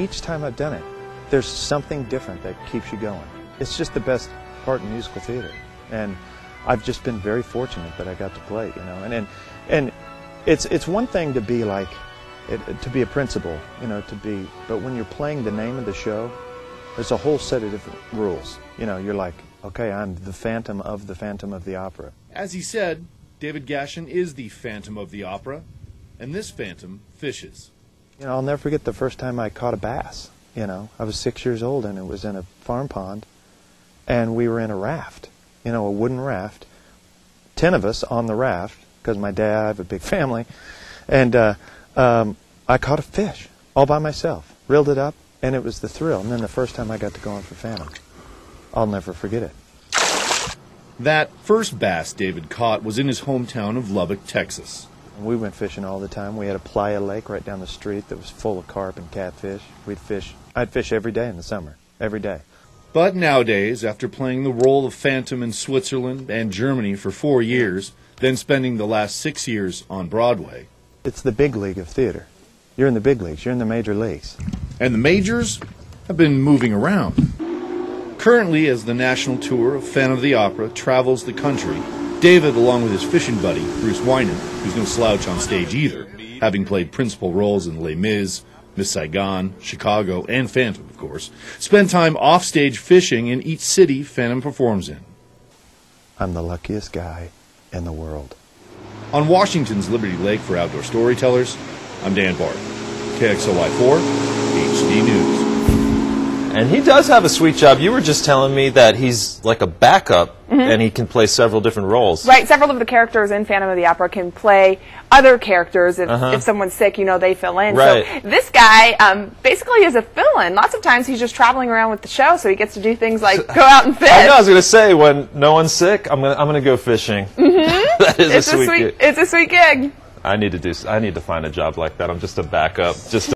each time I've done it, there's something different that keeps you going. It's just the best part in musical theater, and I've just been very fortunate that I got to play, you know. And it's one thing to be like, to be a principal, you know, but when you're playing the name of the show, there's a whole set of different rules. You know, you're like, okay, I'm the Phantom of the Opera. As he said, David Gaschen is the Phantom of the Opera, and this Phantom fishes. You know, I'll never forget the first time I caught a bass. You know, I was 6 years old, and it was in a farm pond, and we were in a raft, you know, a wooden raft. 10 of us on the raft, because my dad, I have a big family, and I caught a fish all by myself, reeled it up, and it was the thrill. And then the first time I got to go on for Phantom, I'll never forget it. That first bass David caught was in his hometown of Lubbock, Texas. We went fishing all the time. We had a playa lake right down the street that was full of carp and catfish. I'd fish every day in the summer, every day. But nowadays, after playing the role of Phantom in Switzerland and Germany for 4 years, then spending the last 6 years on Broadway. It's the big league of theater. You're in the big leagues. You're in the major leagues. And the majors have been moving around. Currently, as the national tour of Phantom of the Opera travels the country, David, along with his fishing buddy, Bruce Winan, who's no slouch on stage either, having played principal roles in Les Mis, Miss Saigon, Chicago, and Phantom, of course, spend time off-stage fishing in each city Phantom performs in. I'm the luckiest guy in the world. On Washington's Liberty Lake for Outdoor Storytellers, I'm Dan Barth, KXLY4, HD News. And he does have a sweet job. You were just telling me that he's like a backup, and he can play several different roles. Right, several of the characters in Phantom of the Opera can play other characters. If someone's sick, you know, they fill in. Right. So this guy basically is a fill-in. Lots of times he's just traveling around with the show, so he gets to do things like go out and fish. I know, I was going to say, when no one's sick, I'm gonna go fishing. That is it's a sweet gig. I need to find a job like that. I'm just a backup.